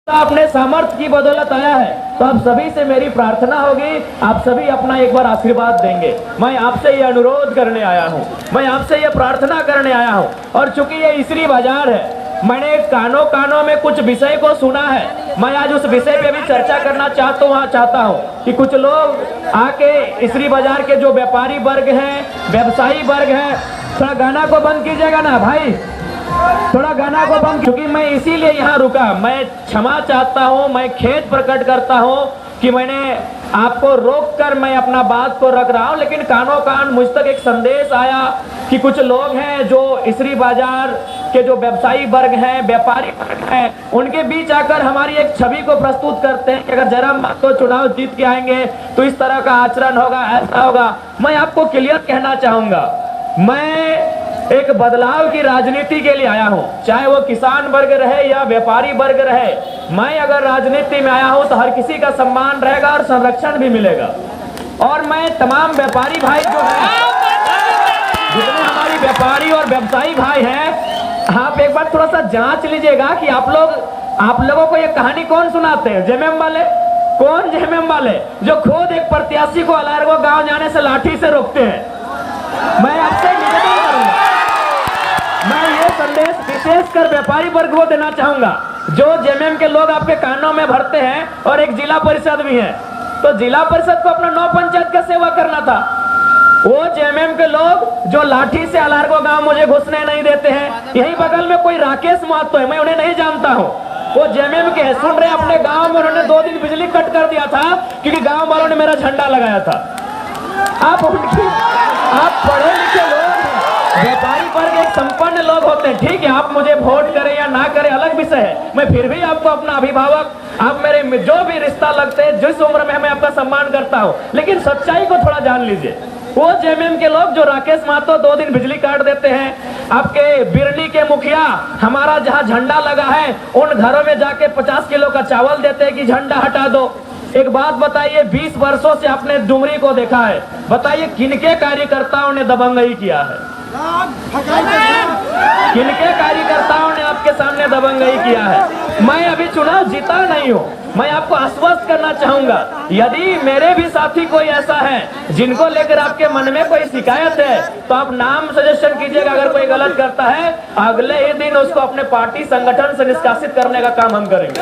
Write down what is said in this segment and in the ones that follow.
अपने सामर्थ्य की बदौलत आया है, तो आप सभी से मेरी प्रार्थना होगी, आप सभी अपना एक बार आशीर्वाद देंगे। मैं आपसे ये अनुरोध करने आया हूँ, मैं आपसे ये प्रार्थना करने आया हूँ। और चूंकि ये इसरी बाजार है, मैंने कानों में कुछ विषय को सुना है, मैं आज उस विषय पे भी चर्चा करना चाहता हूँ कि कुछ लोग आके इसरी बाजार के जो व्यापारी वर्ग हैं, व्यवसायी वर्ग हैं, थोड़ा गाना को बंद कीजिएगा ना भाई, थोड़ा गाना को बंद। क्योंकि मैं इसीलिए यहाँ रुका, मैं क्षमा चाहता हूँ, मैं खेद प्रकट करता हूँ कि मैंने आपको रोककर मैं अपना बात को रख रहा हूँ। लेकिन कानों कान मुझ तक एक संदेश आया कि कुछ लोग हैं जो इसरी बाजार के जो व्यवसायी वर्ग हैं, व्यापारी वर्ग हैं, उनके बीच आकर हमारी एक छवि को प्रस्तुत करते हैं कि अगर जयराम महतो चुनाव जीत के आएंगे तो इस तरह का आचरण होगा, ऐसा होगा। मैं आपको क्लियर कहना चाहूंगा, मैं एक बदलाव की राजनीति के लिए आया हूं, चाहे वो किसान वर्ग रहे या व्यापारी वर्ग रहे। मैं अगर राजनीति में आया हूं तो हर किसी का सम्मान रहेगा और संरक्षण भी मिलेगा। और मैं तमाम व्यापारी भाई जो हैं, जितने हमारी व्यापारी और व्यवसायी भाई हैं, आप एक बार थोड़ा सा जांच लीजिएगा कि आप लोगों को ये कहानी कौन सुनाते हैं? जेएमएम वाले? कौन जेएमएम वाले जो खुद एक प्रत्याशी को अलारगो गांव जाने से लाठी से रोकते हैं? मैं आपसे निवेदन करूंगा, मैं ये संदेश विशेषकर व्यापारी वर्ग को देना चाहूंगा। जो जेएमएम के लोग आपके कानों में भरते हैं और एक जिला परिषद भी है, तो जिला परिषद को अपना 9 पंचायत का सेवा करना था। वो जेएमएम के लोग जो लाठी से अलारगो गांव मुझे घुसने नहीं देते हैं, यही बगल में कोई राकेश महतो है, मैं उन्हें नहीं जानता हूँ, वो जेएमएम के सुन रहे अपने गांव में उन्होंने 2 दिन बिजली कट कर दिया था क्योंकि गांव वालों ने मेरा झंडा लगाया था। आप पढ़े लिखे लोग हैं, व्यापारी वर्ग एक संपन्न लोग होते हैं। ठीक है, आप मुझे वोट करें या ना करें अलग विषय है, मैं फिर भी आपको अपना अभिभावक, आप मेरे जो भी रिश्ता लगते हैं, जिस उम्र में मैं आपका सम्मान करता हूं, लेकिन सच्चाई को थोड़ा जान लीजिए। वो जेएमएम के लोग जो राकेश महतो 2 दिन बिजली काट देते हैं, आपके बिरनी के मुखिया हमारा जहां झंडा लगा है उन घरों में जाके 50 किलो का चावल देते हैं कि झंडा हटा दो। एक बात बताइए, 20 वर्षों से आपने डुमरी को देखा है, बताइए किनके कार्यकर्ताओं ने दबंगई किया है? किनके कार्यकर्ताओं ने आपके सामने दबंगई किया है? मैं अभी चुनाव जीता नहीं हूं, मैं आपको आश्वस्त करना चाहूंगा, यदि मेरे भी साथी कोई ऐसा है जिनको लेकर आपके मन में कोई शिकायत है तो आप नाम सजेशन कीजिएगा। अगर कोई गलत करता है, अगले ही दिन उसको अपने पार्टी संगठन से निष्कासित करने का काम हम करेंगे।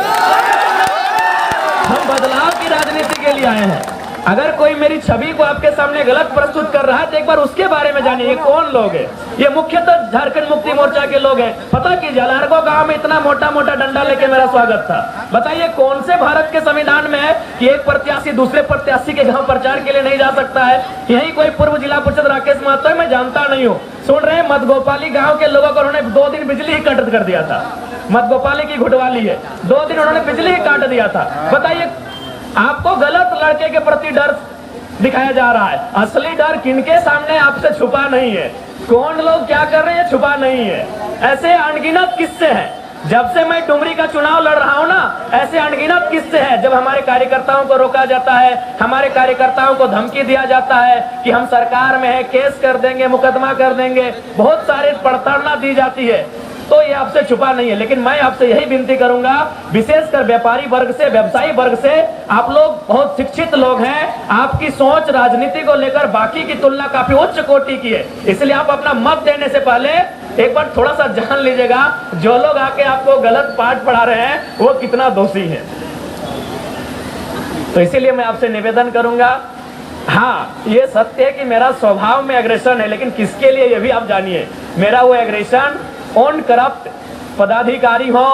हम बदलाव की राजनीति के लिए आए हैं। अगर कोई मेरी छवि को आपके सामने गलत प्रस्तुत कर रहा है तो एक बार उसके बारे में जानिए, ये कौन लोग हैं? ये मुख्यतः झारखंड मुक्ति मोर्चा के लोग हैं। पता कीजिए, अलारगो गांव में इतना मोटा मोटा डंडा लेके मेरा स्वागत था। बताइए कौन से भारत के संविधान में है कि एक प्रत्याशी दूसरे प्रत्याशी के गाँव प्रचार के लिए नहीं जा सकता है? यही कोई पूर्व जिला परिषद राकेश महतो है, मैं जानता नहीं हूँ। सुन रहे हैं, मधगोपाली गाँव के लोगों को उन्होंने 2 दिन बिजली ही कट कर दिया था। मधगोपाली की घुटवाली है, 2 दिन उन्होंने बिजली ही काट दिया था। बताइए, आपको गलत लड़के के प्रति डर दिखाया जा रहा है, असली डर किनके सामने आपसे छुपा नहीं है? कौन लोग क्या कर रहे हैं छुपा नहीं है। ऐसे अनगिनत किस्से हैं, जब से मैं डुमरी का चुनाव लड़ रहा हूं ना, ऐसे अनगिनत किस्से हैं जब हमारे कार्यकर्ताओं को रोका जाता है, हमारे कार्यकर्ताओं को धमकी दिया जाता है कि हम सरकार में है, केस कर देंगे, मुकदमा कर देंगे, बहुत सारे प्रताड़ना दी जाती है। तो ये आपसे छुपा नहीं है। लेकिन मैं आपसे यही विनती करूंगा, विशेषकर व्यापारी वर्ग से, व्यवसायी वर्ग से, आप लोग बहुत शिक्षित लोग हैं, आपकी सोच राजनीति को लेकर बाकी की तुलना काफी उच्च कोटि की है, इसलिए आप अपना मत देने से पहले एक बार थोड़ा सा जान लीजिएगा जो लोग आके आपको गलत पाठ पढ़ा रहे हैं वो कितना दोषी है। तो इसीलिए मैं आपसे निवेदन करूंगा, हाँ ये सत्य है कि मेरा स्वभाव में एग्रेशन है, लेकिन किसके लिए ये भी आप जानिए। मेरा वो एग्रेशन उन करप्ट पदाधिकारी हो,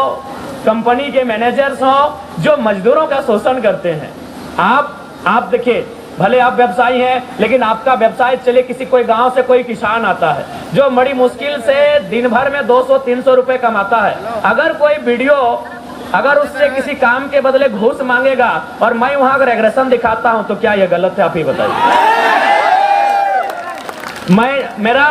कंपनी के मैनेजर्स हो जो मजदूरों का शोषण करते हैं। आप देखिए, भले आप व्यवसायी हैं, लेकिन आपका व्यवसाय चले, किसी कोई गांव से कोई किसान आता है जो बड़ी मुश्किल से दिन भर में 200-300 रुपए कमाता है, अगर कोई वीडियो अगर उससे किसी काम के बदले घूस मांगेगा और मैं वहां अगर एग्रेशन दिखाता हूं तो क्या यह गलत है? आप ही बताइए। मेरा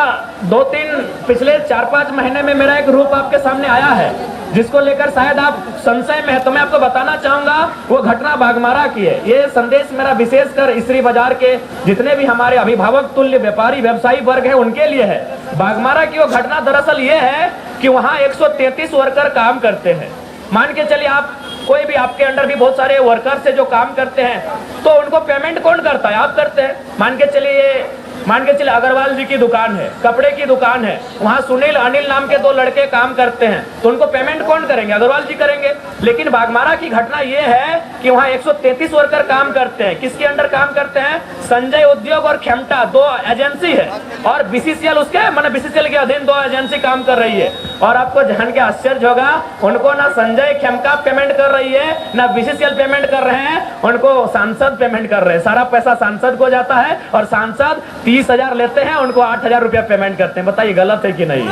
2-3 पिछले 4-5 महीने में मेरा एक रूप आपके सामने आया है जिसको लेकर शायद आप संशय में है, तो मैं आपको बताना चाहूंगा वो घटना बाघमारा की है। ये संदेश मेरा विशेषकर इसरी बाजार के जितने भी हमारे अभिभावक तुल्य व्यापारी व्यवसायी वर्ग है उनके लिए है। बाघमारा की वो घटना दरअसल ये है कि वहां 133 वर्कर काम करते हैं। मान के चलिए आप कोई भी आपके अंडर भी बहुत सारे वर्कर से जो काम करते हैं तो उनको पेमेंट कौन करता है? आप करते हैं। मान के चलिए अग्रवाल जी की दुकान है, कपड़े की दुकान है, वहाँ सुनील अनिल नाम के दो लड़के काम करते हैं, तो उनको पेमेंट कौन करेंगे? अग्रवाल जी करेंगे। लेकिन बाघमारा की घटना ये है कि वहाँ 133 वर्कर काम करते हैं। किसके अंडर काम करते हैं? संजय उद्योग और खेमटा दो एजेंसी है, और बीसीसीएल उसके माने बीसीसीएल के अधीन दो एजेंसी काम कर रही है। और आपको जान के आश्चर्य होगा, उनको ना संजय खेमका पेमेंट कर रही है, ना बीसीसीएल पेमेंट कर रहे हैं, उनको सांसद पेमेंट कर रहे हैं। सारा पैसा सांसद को जाता है और सांसद 30,000 लेते हैं, उनको 8,000 रुपया पेमेंट करते हैं। बताइए गलत है कि नहीं?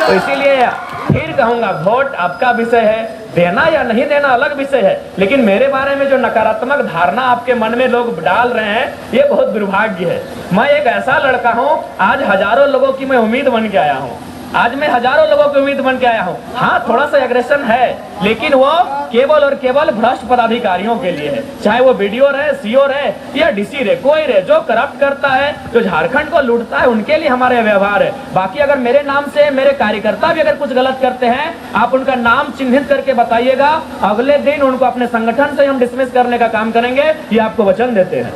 तो इसीलिए फिर कहूंगा, वोट आपका विषय है, देना या नहीं देना अलग विषय है, लेकिन मेरे बारे में जो नकारात्मक धारणा आपके मन में लोग डाल रहे हैं, ये बहुत दुर्भाग्य है। मैं एक ऐसा लड़का हूं, आज हजारों लोगों की मैं उम्मीद बन के आया हूं। आज मैं हजारों लोगों की उम्मीद बन के आया हूँ। हाँ, थोड़ा सा एग्रेशन है, लेकिन वो केवल और केवल भ्रष्ट पदाधिकारियों के लिए है। चाहे वो बीडीओ रहे, सीओ रहे या डीसी रहे, कोई रहे, जो करप्ट करता है, जो झारखंड को लूटता है, उनके लिए हमारे व्यवहार है। बाकी अगर मेरे नाम से मेरे कार्यकर्ता भी अगर कुछ गलत करते हैं, आप उनका नाम चिन्हित करके बताइएगा, अगले दिन उनको अपने संगठन से हम डिसमिस करने का काम करेंगे, ये आपको वचन देते हैं।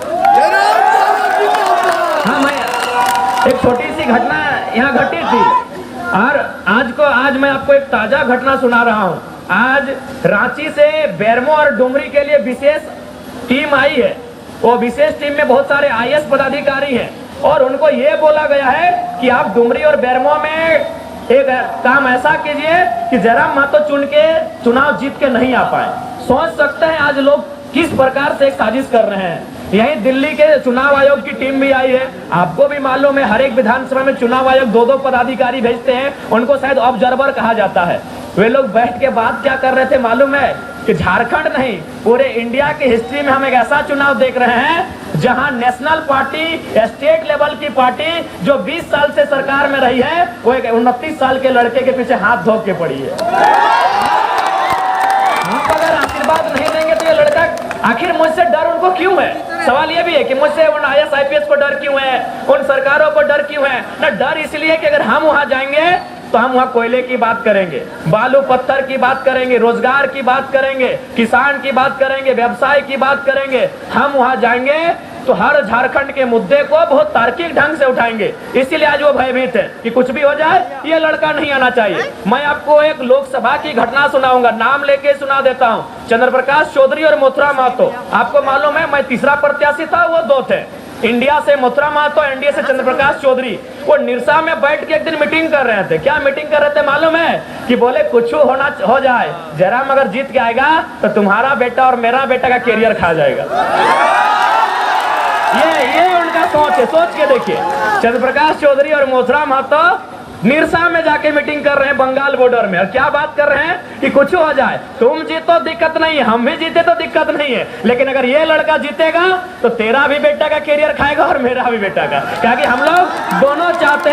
हाँ, मैं एक छोटी सी घटना यहाँ घटी थी, और आज मैं आपको एक ताजा घटना सुना रहा हूँ। आज रांची से बेरमो और डुमरी के लिए विशेष टीम आई है। वो विशेष टीम में बहुत सारे आईएएस पदाधिकारी हैं, और उनको ये बोला गया है कि आप डुमरी और बेरमो में एक काम ऐसा कीजिए कि जयराम महतो चुन के चुनाव जीत के नहीं आ पाए। सोच सकते हैं आज लोग किस प्रकार से एक साजिश कर रहे हैं। यही दिल्ली के चुनाव आयोग की टीम भी आई है। आपको भी मालूम है, हर एक विधानसभा में चुनाव आयोग 2-2 पदाधिकारी भेजते हैं, उनको शायद ऑब्जर्वर कहा जाता है। वे लोग बैठ के बात क्या कर रहे थे मालूम है? कि झारखंड नहीं, पूरे इंडिया की हिस्ट्री में हम एक ऐसा चुनाव देख रहे हैं जहां नेशनल पार्टी, स्टेट लेवल की पार्टी जो 20 साल से सरकार में रही है, वो एक 29 साल के लड़के के पीछे हाथ धो के पड़ी है। आप अगर आशीर्वाद नहीं देंगे तो ये लड़का, आखिर मुझसे डर उनको क्यों है? सवाल ये भी है कि मुझसे उन आईएएस आईपीएस को डर क्यों है, उन सरकारों को डर क्यों है? ना, डर इसलिए कि अगर हम वहां जाएंगे तो हम वहां कोयले की बात करेंगे, बालू पत्थर की बात करेंगे, रोजगार की बात करेंगे, किसान की बात करेंगे, व्यवसाय की बात करेंगे। हम वहां जाएंगे तो हर झारखंड के मुद्दे को बहुत तार्किक ढंग से उठाएंगे। इसीलिए आज वो भयभीत है कि कुछ भी हो जाए, ये लड़का नहीं आना चाहिए। मैं आपको एक लोकसभा की घटना सुनाऊंगा, नाम लेके सुना देता हूँ। चंद्र प्रकाश चौधरी और मथुरा महतो, आपको मालूम है मैं तीसरा प्रत्याशी था, वो 2 थे। इंडिया से मथुरा महतो, एनडीए से चंद्र प्रकाश चौधरी। वो निरसा में बैठ के एक दिन मीटिंग कर रहे थे। क्या मीटिंग कर रहे थे मालूम है? कि बोले कुछ हो जाए, जयराम अगर जीत के आएगा तो तुम्हारा बेटा और मेरा बेटा का कैरियर खा जाएगा। ये उनका सोच है। सोच के देखिए, चंद्र प्रकाश चौधरी और मथुरा महतो निरसा में जाके मीटिंग कर रहे हैं बंगाल बॉर्डर में, और क्या बात कर रहे हैं कि कुछ हो जाए, तुम जीतो दिक्कत नहीं है, हम भी जीते तो दिक्कत नहीं है, लेकिन अगर ये लड़का जीतेगा तो तेरा भी बेटा का कैरियर खाएगा और मेरा भी बेटा का। क्या कि हम लोग दोनों चाहते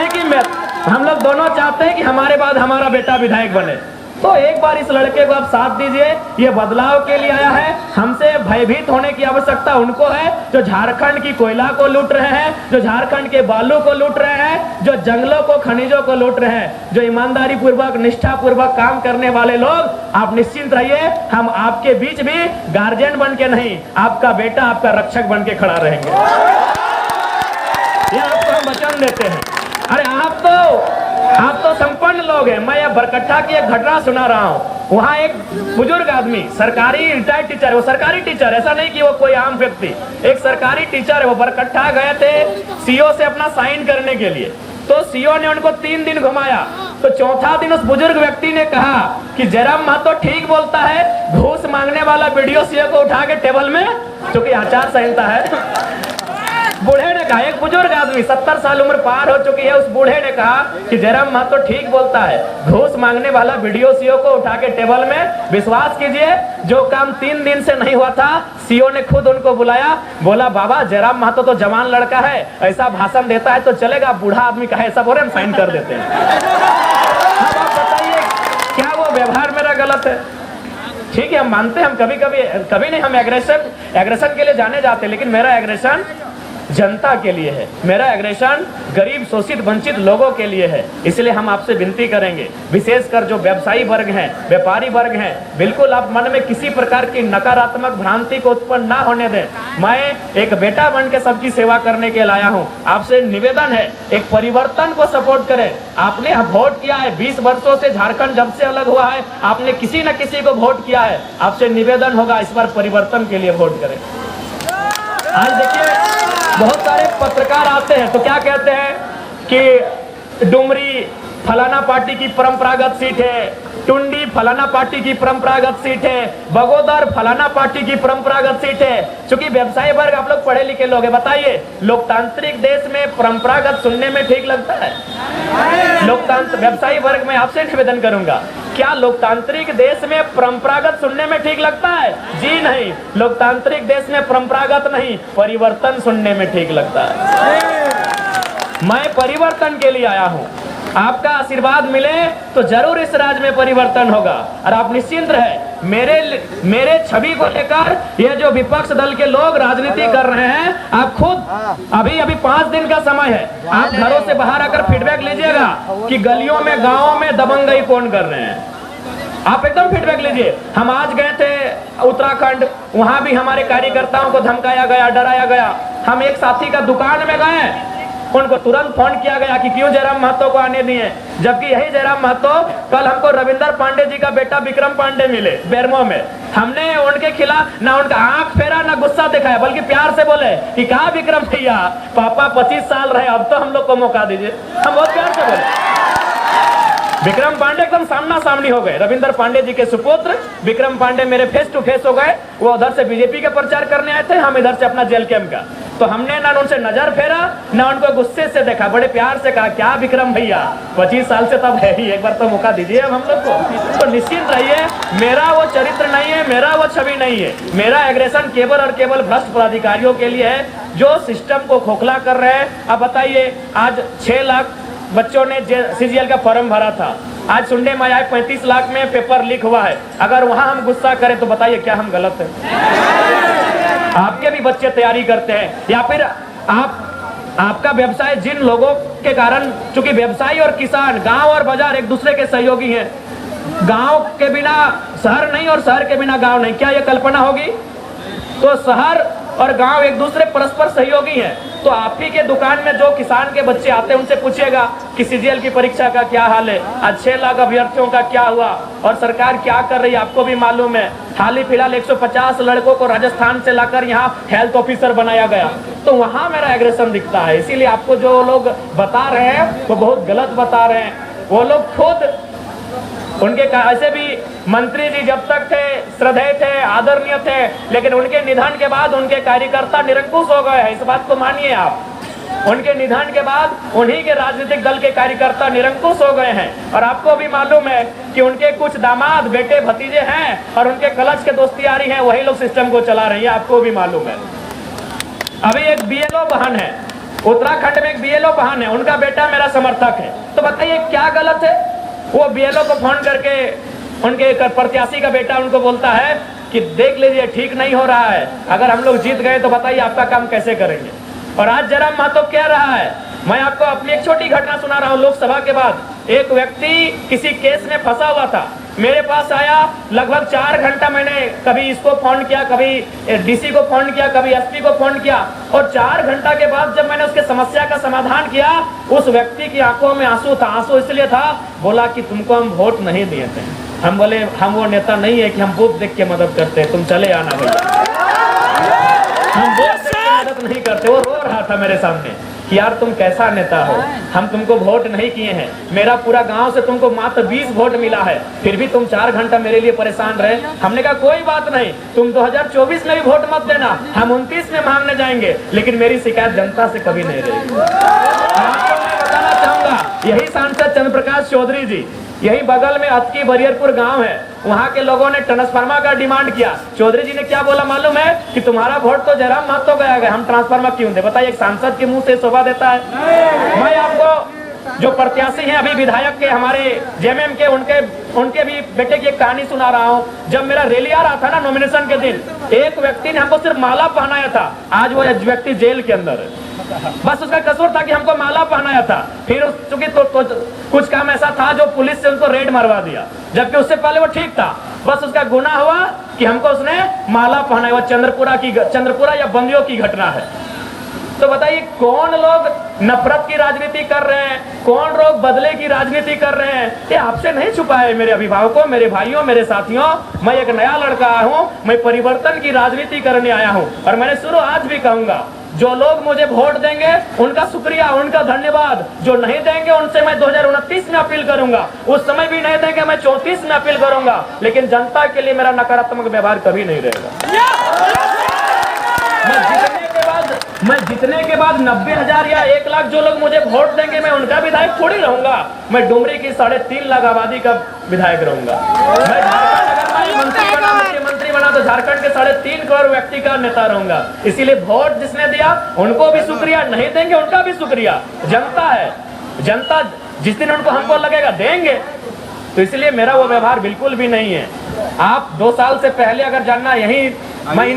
हैं कि हमारे बाद हमारा बेटा विधायक बने। तो एक बार इस लड़के को आप साथ दीजिए, ये बदलाव के लिए आया है। हमसे भयभीत होने की आवश्यकता उनको है जो झारखंड की कोयला को लूट रहे हैं, जो झारखंड के बालू को लूट रहे हैं, जो जंगलों को, खनिजों को लूट रहे हैं, जो ईमानदारी पूर्वक, निष्ठा पूर्वक काम करने वाले लोग। आप निश्चिंत रहिए, हम आपके बीच भी गार्जियन बन के नहीं, आपका बेटा, आपका रक्षक बन के खड़ा रहेंगे। ये आपको हम वचन देते हैं। अरे आप तो संपन्न लोग हैं। मैं यह बरकट्ठा की एक घटना सुना रहा हूँ। वहाँ एक बुजुर्ग आदमी, सरकारी रिटायर्ड टीचर है, वो सरकारी टीचर, ऐसा नहीं कि वो कोई आम व्यक्ति, एक सरकारी टीचर है। वो बरकट्ठा गए थे सीओ से अपना साइन करने के लिए, तो सीओ ने उनको 3 दिन घुमाया। तो चौथा दिन उस बुजुर्ग व्यक्ति ने कहा कि जयराम महतो ठीक बोलता है, घूस मांगने वाला वीडियो सीओ को उठा के टेबल में, क्योंकि आचार संहिता है। बूढ़े ने कहा, एक बुजुर्ग आदमी 70 साल उम्र पार हो चुकी है, उस बूढ़े ने कहा कि जयराम महतो ठीक बोलता है, घूस मांगने वाला वीडियो सीओ को उठा के टेबल में। विश्वास कीजिए, जो काम 3 दिन से नहीं हुआ था, सीओ ने खुद उनको बुलाया, बोला बाबा जयराम महतो तो जवान लड़का है, ऐसा भाषण देता है तो चलेगा, बूढ़ा आदमी कहे ऐसा बोले, हम साइन कर देते हैं। अब आप बताइए, क्या वो व्यवहार मेरा गलत है? ठीक है, हम मानते हैं, हम कभी नहीं हम एग्रेशन के लिए जाने जाते, लेकिन मेरा एग्रेशन जनता के लिए है, मेरा एग्रेशन गरीब शोषित वंचित लोगों के लिए है। इसलिए हम आपसे विनती करेंगे, विशेषकर जो व्यवसायी वर्ग हैं, व्यापारी वर्ग हैं, बिल्कुल आप मन में किसी प्रकार की नकारात्मक भ्रांति को उत्पन्न ना होने दें। मैं एक बेटा बन के सबकी सेवा करने के लाया हूं। आपसे निवेदन है, एक परिवर्तन को सपोर्ट करें। आपने वोट किया है, 20 वर्षों से झारखंड जब से अलग हुआ है आपने किसी न किसी को वोट किया है। आपसे निवेदन होगा इस बार परिवर्तन के लिए वोट करें। आज देखिए बहुत सारे पत्रकार आते हैं तो क्या कहते हैं कि डुमरी फलाना पार्टी की परंपरागत सीट है, टुंडी फलाना पार्टी की परंपरागत सीट है, बगोदर फलाना पार्टी की परंपरागत सीट है। क्योंकि व्यवसायी वर्ग आप लोग पढ़े लिखे लोग हैं, बताइए लोकतांत्रिक देश में परंपरागत सुनने में ठीक लगता है? लोकतांत्रिक व्यवसायी वर्ग में आपसे निवेदन करूंगा, क्या लोकतांत्रिक देश में परंपरागत सुनने में ठीक लगता है? जी नहीं, लोकतांत्रिक देश में परंपरागत नहीं, परिवर्तन सुनने में ठीक लगता है। मैं परिवर्तन के लिए आया हूं, आपका आशीर्वाद मिले तो जरूर इस राज्य में परिवर्तन होगा। और आप निश्चिंत रहे, मेरे छवि को लेकर ये जो विपक्ष दल के लोग राजनीति कर रहे हैं, आप खुद अभी 5 दिन का समय है, आप घरों से बाहर आकर फीडबैक लीजिएगा कि गलियों में गाँव में दबंगई कौन कर रहे हैं। आप एकदम फीडबैक लीजिए। हम आज गए थे उत्तराखंड, वहां भी हमारे कार्यकर्ताओं को धमकाया गया, डराया गया। हम एक साथी का दुकान में गए, उनको तुरंत फोन किया गया कि क्यों जयराम महतो को आने दिए, जबकि यही जयराम महतो कल हमको रविंदर पांडे जी का बेटा विक्रम पांडे मिले बेरमो में। हमने उनके खिलाफ ना उनका आंख फेरा ना गुस्सा दिखाया, बल्कि प्यार से बोले कि कहा विक्रम भैया, पापा 25 साल रहे, अब तो हम लोग को मौका दीजिए। हम बहुत प्यार से बोले। विक्रम पांडे एकदम सामना सामनी हो गए। रविंदर पांडे जी के सुपुत्र विक्रम पांडे मेरे फेस टू फेस हो गए। वो उधर से बीजेपी का प्रचार करने आए थे, हम इधर से अपना जेल कैंप का। तो हमने ना उनसे नजर फेरा ना उनको गुस्से से देखा, बड़े प्यार से कहा क्या विक्रम भैया 25 साल से तब है ही, एक बार तो मौका दीजिए अब हम लोग को। तो निश्चिंत रहिए, मेरा वो चरित्र नहीं है, मेरा वो छवि नहीं है। मेरा एग्रेशन केवल और केवल भ्रष्ट पदाधिकारियों के लिए है जो सिस्टम को खोखला कर रहे हैं। अब बताइए, आज 6 लाख बच्चों ने सीजीएल का फॉर्म भरा था, आज सुनने में आया 35 लाख में पेपर लीक हुआ है। अगर वहां हम गुस्सा करें तो बताइए क्या हम गलत हैं? आपके भी बच्चे तैयारी करते हैं, या फिर आपका व्यवसाय जिन लोगों के कारण, चूंकि व्यवसायी और किसान, गांव और बाजार एक दूसरे के सहयोगी हैं। गांव के बिना शहर नहीं और शहर के बिना गांव नहीं, क्या ये कल्पना होगी? तो शहर और गांव एक दूसरे परस्पर सहयोगी हैं। तो आप ही के दुकान में जो किसान के बच्चे आते हैं उनसे पूछिएगा कि सीजीएल की परीक्षा का क्या हाल है, आज 6 लाख अभ्यर्थियों का क्या हुआ और सरकार क्या कर रही है, आपको भी मालूम है। हाल ही फिलहाल 150 लड़कों को राजस्थान से लाकर यहाँ हेल्थ ऑफिसर बनाया गया। तो वहां मेरा एग्रेशन दिखता है। इसीलिए आपको जो लोग बता रहे हैं वो बहुत गलत बता रहे हैं। वो लोग खुद, उनके ऐसे भी मंत्री जी जब तक थे श्रद्धेय थे, आदरणीय थे, लेकिन उनके निधन के बाद उनके कार्यकर्ता निरंकुश हो गए हैं। इस बात को मानिए आप। उनके निधन के बाद उन्हीं के राजनीतिक दल के कार्यकर्ता निरंकुश हो गए हैं। और आपको भी मालूम है कि उनके कुछ दामाद, बेटे, भतीजे हैं और उनके कलश के दोस्तियारी हैं, वही लोग सिस्टम को चला रही है, आपको भी मालूम है। अभी एक बीएलओ बहन है, उत्तराखंड में एक बीएलओ बहन है, उनका बेटा मेरा समर्थक है। तो बताइए क्या गलत है? वो बीएलओ को फोन करके उनके प्रत्याशी का बेटा उनको बोलता है कि देख लीजिए ठीक नहीं हो रहा है, अगर हम लोग जीत गए तो बताइए आपका काम कैसे करेंगे। और आज जयराम महतो कह रहा है, मैं आपको अपनी एक छोटी घटना सुना रहा हूँ। लोकसभा के बाद एक व्यक्ति किसी केस में फंसा हुआ था, मेरे पास आया, लगभग 4 घंटा मैंने कभी इसको फोन किया, कभी डीसी को फोन किया, कभी एसपी को फोन किया, और 4 घंटा के बाद जब मैंने उसके समस्या का समाधान किया, उस व्यक्ति की आंखों में आंसू था। आंसू इसलिए था, बोला कि तुमको हम वोट नहीं दिए थे। हम बोले हम वो नेता नहीं है कि हम बूथ देख के मदद करते, तुम चले आना भैया, हम वोट देख के मदद नहीं करते। वो रो रहा था मेरे सामने कि यार तुम कैसा नेता हो, हम तुमको वोट नहीं किए हैं, मेरा पूरा गांव से तुमको मात्र 20 वोट मिला है, फिर भी तुम 4 घंटा मेरे लिए परेशान रहे। हमने कहा कोई बात नहीं, तुम 2024 में भी वोट मत देना, हम 29 में मांगने जाएंगे, लेकिन मेरी शिकायत जनता से कभी नहीं रहेगी। आपको मैं बताना चाहूंगा, यही सांसद चंद्र प्रकाश चौधरी जी, यही बगल में अतकी बरियरपुर गांव है, वहां के लोगों ने ट्रांसफार्मर का डिमांड किया। चौधरी जी ने क्या बोला मालूम है कि तुम्हारा वोट तो जयराम महतो गया है, हम ट्रांसफार्मर क्यों दे? बताइए, एक सांसद के मुंह से शोभा देता है? मैं आपको जो प्रत्याशी हैं अभी विधायक के, हमारे जेएमएम के, उनके भी बेटे की एक कहानी सुना रहा हूँ। जब मेरा रैली आ रहा था ना नॉमिनेशन के दिन, एक व्यक्ति ने हमको सिर्फ माला पहनाया था, आज वो व्यक्ति जेल के अंदर है। बस उसका कसूर था कि हमको माला पहनाया था, फिर चूंकि तो कुछ काम ऐसा था जो पुलिस से उनको रेड मरवा दिया, जबकि उससे पहले वो ठीक था। बस उसका गुनाह हुआ कि हमको उसने माला पहनाया। वो चंद्रपुरा या बंदियों की घटना है। तो बताइए कौन लोग नफरत की राजनीति कर रहे हैं, कौन लोग बदले की राजनीति कर रहे हैं? ये आपसे नहीं छुपा है मेरे अभिभावकों, मेरे भाइयों, मेरे साथियों। मैं एक नया लड़का आया हूं, मैं परिवर्तन की राजनीति करने आया हूं। और मैंने शुरू आज भी कहूंगा, जो लोग मुझे वोट देंगे उनका शुक्रिया, उनका धन्यवाद। जो नहीं देंगे उनसे मैं 2029 में अपील करूंगा, उस समय भी नहीं देंगे मैं 34 में अपील करूंगा। लेकिन जनता के लिए मेरा नकारात्मक व्यवहार कभी नहीं रहेगा। मैं जीतने के बाद 90,000 या 1 लाख जो लोग मुझे वोट देंगे मैं उनका विधायक थोड़ी रहूंगा। मैं डुमरी की 3.5 लाख आबादी का विधायक रहूंगा। मैं मुख्यमंत्री बना तो झारखंड के 3.5 करोड़ व्यक्ति का नेता रहूंगा। इसीलिए वोट जिसने दिया उनको भी शुक्रिया, नहीं देंगे उनका भी शुक्रिया। जनता है, जनता जिस दिन उनको हमको लगेगा देंगे। तो इसलिए मेरा वो व्यवहार बिल्कुल भी नहीं है। आप 2 साल से पहले अगर जानना, यही मैं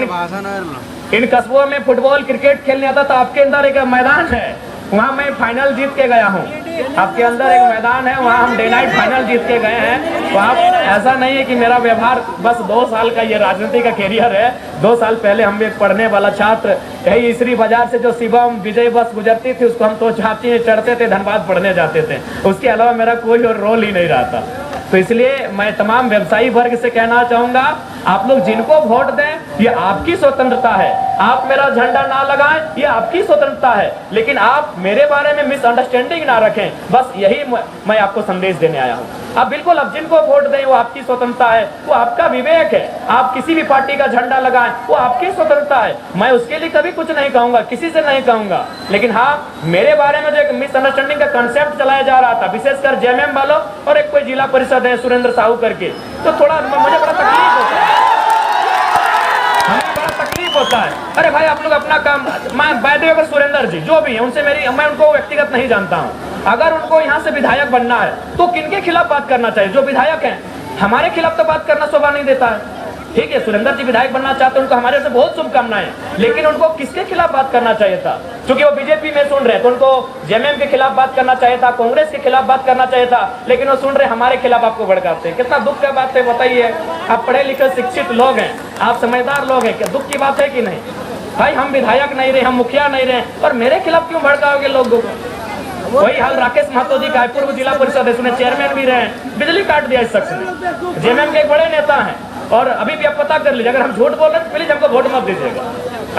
इन कस्बों में फुटबॉल क्रिकेट खेलने आता था। आपके अंदर एक मैदान है, वहाँ मैं फाइनल जीत के गया हूँ। आपके अंदर एक मैदान है, वहाँ हम डे नाइट फाइनल जीत के गए हैं। तो आप ऐसा नहीं है कि मेरा व्यवहार बस 2 साल का ये राजनीति का कैरियर है। 2 साल पहले हम एक पढ़ने वाला छात्र, यही इसरी बाजार से जो शिवम विजय बस गुजरती थी उसको हम तो छाती चढ़ते थे, धनबाद पढ़ने जाते थे। उसके अलावा मेरा कोई और रोल ही नहीं रहा था। तो इसलिए मैं तमाम व्यवसायी वर्ग से कहना चाहूंगा, आप लोग जिनको वोट दें ये आपकी स्वतंत्रता है। आप मेरा झंडा ना लगाएं ये आपकी स्वतंत्रता है, लेकिन आप मेरे बारे में मिसअंडरस्टैंडिंग ना रखें। बस यही मैं आपको संदेश देने आया हूं। आप बिल्कुल अब जिनको वोट दें वो आपकी स्वतंत्रता है, वो आपका विवेक है। आप किसी भी पार्टी का झंडा लगाएं वो आपकी स्वतंत्रता है। मैं उसके लिए कभी कुछ नहीं कहूंगा, किसी से नहीं कहूंगा। लेकिन हाँ, मेरे बारे में जो एक मिसअंडरस्टैंडिंग का कंसेप्ट चलाया जा रहा था, विशेषकर जेएमएम वालों और एक कोई जिला परिषद है सुरेंद्र साहू करके, तो थोड़ा मुझे बड़ा तकलीफ होता है। हमें बड़ा तकलीफ होता है। अरे भाई आप लोग अपना काम, मैं बैदे अगर सुरेंद्र जी जो भी है उनसे मैं उनको व्यक्तिगत नहीं जानता हूँ। अगर उनको यहाँ से विधायक बनना है तो किनके खिलाफ बात करना चाहिए? जो विधायक हैं, हमारे खिलाफ तो बात करना शोभा नहीं देता है। ठीक है, सुरेंद्र जी विधायक बनना चाहते हैं, उनको हमारे से बहुत शुभकामनाएं, लेकिन उनको किसके खिलाफ बात करना चाहिए था? क्योंकि वो बीजेपी में सुन रहे तो उनको जेएमएम के खिलाफ बात करना चाहिए था, कांग्रेस के खिलाफ बात करना चाहिए था, लेकिन वो सुन रहे हमारे खिलाफ आपको भड़काते हैं। कितना दुख का बात है बताइए। आप पढ़े लिखे शिक्षित लोग हैं, आप समझदार लोग हैं, क्या दुख की बात है कि नहीं? भाई हम विधायक नहीं रहे, हम मुखिया नहीं रहे, और मेरे खिलाफ क्यों भड़काओगे लोगों को? वही हाल राकेश महतो जी का, पूर्व जिला परिषद है, उसने चेयरमैन भी रहे, बिजली काट दिया इस शख्स ने। जेएमएम के एक बड़े नेता हैं, और अभी भी आप पता कर लीजिए, अगर हम झूठ बोल रहे हैं तो प्लीज हमको वोट मत दीजिएगा।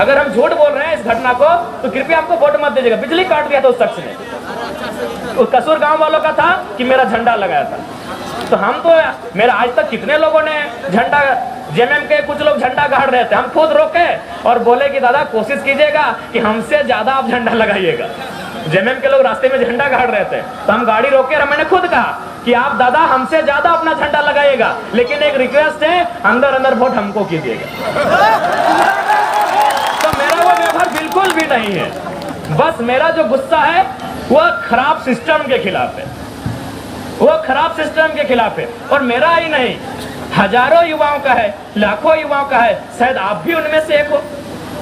अगर हम झूठ बोल रहे हैं इस घटना को तो कृपया हमको वोट मत दीजिएगा। बिजली काट दिया था उस शख्स ने। उस कसूर गांव वालों का था कि मेरा झंडा लगाया था। तो हम तो, मेरा आज तक कितने लोगों ने झंडा, जेएमएम के कुछ लोग झंडा गाड़ रहे थे, हम खुद रोके और बोले कि दादा कोशिश कीजिएगा कि हमसे ज्यादा आप झंडा लगाइएगा। जेएमएम के लोग रास्ते में झंडा गाड़ रहे थे तो हम गाड़ी रोके और मैंने खुद कहा कि आप दादा हमसे ज्यादा अपना झंडा लगाइएगा, लेकिन एक रिक्वेस्ट है, अंदर अंदर वोट हमको कीजिएगा। तो मेरा वो व्यवहार बिल्कुल भी नहीं है। बस मेरा जो गुस्सा है वह खराब सिस्टम के खिलाफ है, वो खराब सिस्टम के खिलाफ है। और मेरा ही नहीं, हजारों युवाओं का है, लाखों युवाओं का है, शायद आप भी उनमें से एक हो।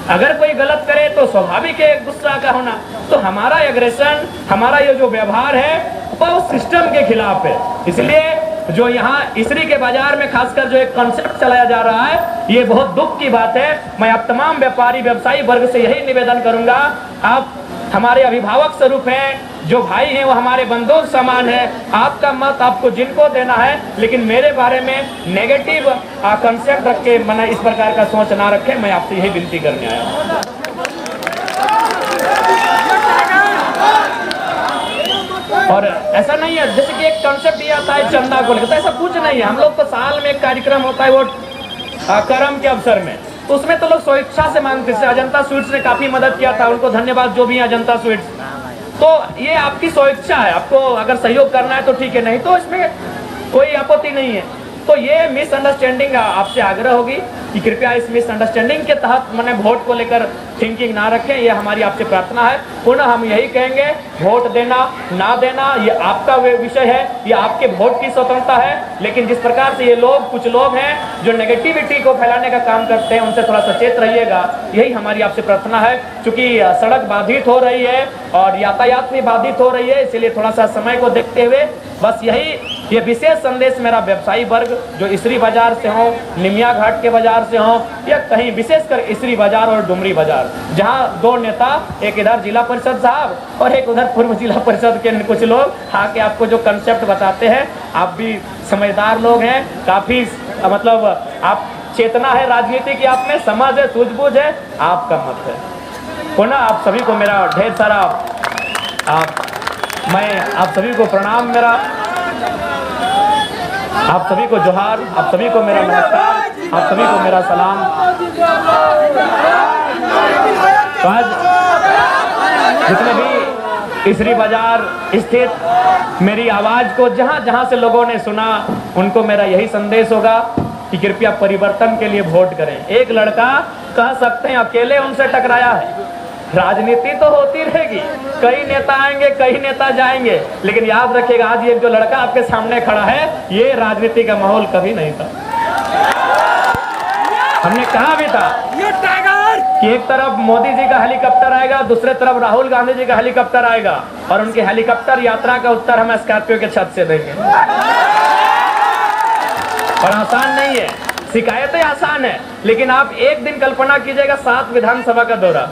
अगर कोई गलत करे तो स्वाभाविक है गुस्सा का होना। तो हमारा एग्रेशन, हमारा ये जो व्यवहार है वो सिस्टम के खिलाफ है। इसलिए जो यहाँ इसरी के बाजार में खासकर जो एक कॉन्सेप्ट चलाया जा रहा है, ये बहुत दुख की बात है। मैं आप तमाम व्यापारी व्यवसायी वर्ग से यही निवेदन करूंगा, आप हमारे अभिभावक स्वरूप हैं, जो भाई हैं वो हमारे बंधु समान है। आपका मत आपको जिनको देना है, लेकिन मेरे बारे में नेगेटिव कंसेप्ट रख के मैंने इस प्रकार का सोच ना रखे। मैं आपसे यही विनती करने आया हूँ। और ऐसा नहीं है जैसे कि एक कंसेप्ट ये आता है चंदा को लेकर, तो ऐसा कुछ नहीं है। हम लोग तो साल में एक कार्यक्रम होता है वो करम के अवसर में, तो उसमें तो लोग स्वेच्छा से मांगते हैं। अजंता स्वीट्स ने काफी मदद किया था, उनको धन्यवाद जो भी है अजंता स्वीट्स। तो ये आपकी स्वेच्छा है, आपको अगर सहयोग करना है तो ठीक है, नहीं तो इसमें कोई आपत्ति नहीं है। तो ये मिसअंडरस्टैंडिंग आपसे आग्रह होगी कि कृपया इस मिसअंडरस्टैंडिंग के तहत मैंने वोट को लेकर थिंकिंग ना रखें, ये हमारी आपसे प्रार्थना है। पुनः हम यही कहेंगे, वोट देना ना देना ये आपका विषय है, ये आपके वोट की स्वतंत्रता है, लेकिन जिस प्रकार से ये लोग, कुछ लोग हैं जो नेगेटिविटी को फैलाने का काम करते हैं, उनसे थोड़ा सचेत रहिएगा, यही हमारी आपसे प्रार्थना है। क्योंकि सड़क बाधित हो रही है और यातायात भी बाधित हो रही है, इसलिए थोड़ा सा समय को देखते हुए बस ये विशेष संदेश मेरा व्यवसायी वर्ग जो इसरी बाजार से हो, निमिया घाट के बाजार से हो, या कहीं विशेषकर इसरी बाजार और डुमरी बाजार, जहां दो नेता, एक इधर जिला परिषद साहब और एक उधर पूर्व जिला परिषद के कुछ लोग आके आपको जो कंसेप्ट बताते हैं, आप भी समझदार लोग हैं, काफी मतलब आप चेतना है राजनीति की, आप में समझ है, सूझबूझ है, आपका मत है। पुनः आप सभी को मेरा ढेर सारा मैं आप सभी को प्रणाम, मेरा आप सभी को जोहार, आप सभी को मेरा नमस्कार, आप सभी को मेरा सलाम। तो आज जितने भी इसरी बाजार स्थित मेरी आवाज को जहां जहां से लोगों ने सुना, उनको मेरा यही संदेश होगा कि कृपया परिवर्तन के लिए वोट करें। एक लड़का कह सकते हैं अकेले उनसे टकराया है, राजनीति तो होती रहेगी, कई नेता आएंगे, कई नेता जाएंगे, लेकिन याद रखिएगा आज ये जो लड़का आपके सामने खड़ा है, ये राजनीति का माहौल कभी नहीं था। हमने कहा भी था कि एक तरफ मोदी जी का हेलीकॉप्टर आएगा, दूसरे तरफ राहुल गांधी जी का हेलीकॉप्टर आएगा, और उनकी हेलीकॉप्टर यात्रा का उत्तर हम स्कॉर्पियो के छत से देंगे। और आसान नहीं है, शिकायतें आसान है, लेकिन आप एक दिन कल्पना कीजिएगा 7 विधानसभा का दौरा,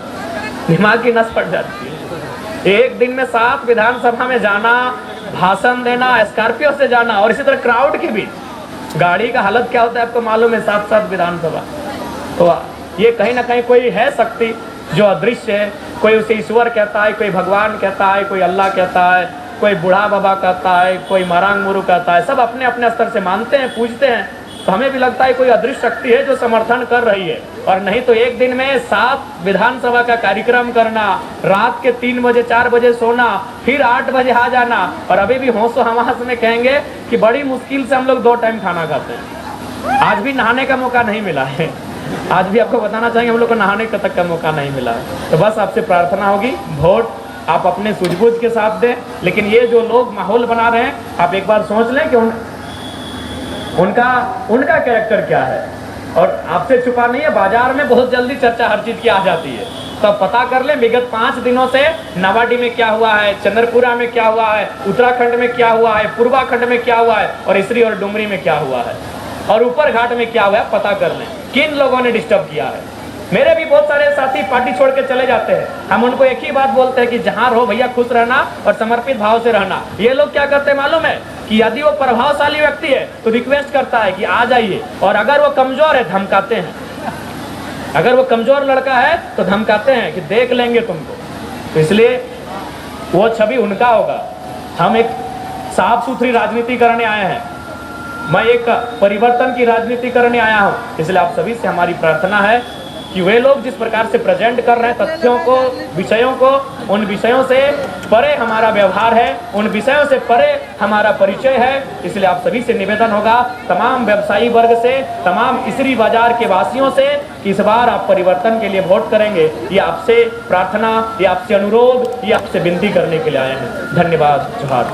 दिमाग की नस फट जाती है। एक दिन में 7 विधानसभा में जाना, भाषण देना, स्कॉर्पियो से जाना, और इसी तरह क्राउड के बीच गाड़ी का हालत क्या होता है आपको मालूम है, 7 विधानसभा। तो ये कहीं ना कहीं कोई है शक्ति जो अदृश्य है, कोई उसे ईश्वर कहता है, कोई भगवान कहता है, कोई अल्लाह कहता है, कोई बूढ़ा बाबा कहता है, कोई मारांग मुरु कहता है, सब अपने अपने स्तर से मानते हैं, पूजते हैं। तो हमें भी लगता है कोई अदृश्य शक्ति है जो समर्थन कर रही है, और नहीं तो एक दिन में 7 विधानसभा का कार्यक्रम करना, रात के 3 बजे 4 बजे सोना, फिर 8 बजे आ जाना, और अभी भी होशो हवास में कहेंगे कि बड़ी मुश्किल से हम लोग 2 टाइम खाना खाते हैं। आज भी नहाने का मौका नहीं मिला है, आज भी आपको बताना चाहेंगे हम लोग को नहाने तक का मौका नहीं मिला है। तो बस आपसे प्रार्थना होगी, वोट आप अपने सूझबूझ के साथ दें, लेकिन ये जो लोग माहौल बना रहे हैं, आप एक बार सोच लें कि उनका कैरेक्टर क्या है, और आपसे छुपा नहीं है। बाजार में बहुत जल्दी चर्चा हर चीज की आ जाती है, तो आप पता कर ले विगत 5 दिनों से नवाडी में क्या हुआ है, चंद्रपुरा में क्या हुआ है, उत्तराखंड में क्या हुआ है, पूर्वाखंड में क्या हुआ है, और इसरी और डुमरी में क्या हुआ है, और ऊपर घाट में क्या हुआ है, पता कर लें किन लोगों ने डिस्टर्ब किया है। मेरे भी बहुत सारे साथी पार्टी छोड़ के चले जाते हैं, हम उनको एक ही बात बोलते हैं कि जहां रहो भैया खुश रहना और समर्पित भाव से रहना। ये लोग क्या करते हैं मालूम है कि यदि वो प्रभावशाली व्यक्ति है तो रिक्वेस्ट करता है कि आ जाइए, और अगर वो कमजोर है धमकाते हैं, अगर वो कमजोर लड़का है तो धमकाते हैं कि देख लेंगे तुमको। तो इसलिए वो छवि उनका होगा। हम एक साफ सुथरी राजनीति करने आए हैं, मैं एक परिवर्तन की राजनीति करने आया हूं, इसलिए आप सभी से हमारी प्रार्थना है कि वे लोग जिस प्रकार से प्रेजेंट कर रहे हैं तथ्यों को, विषयों को, उन विषयों से परे हमारा व्यवहार है, उन विषयों से परे हमारा परिचय है। इसलिए आप सभी से निवेदन होगा, तमाम व्यवसायी वर्ग से, तमाम इसरी बाजार के वासियों से, कि इस बार आप परिवर्तन के लिए वोट करेंगे। ये आपसे प्रार्थना, ये आपसे अनुरोध, ये आपसे विनती करने के लिए आए हैं। धन्यवाद। जोहार।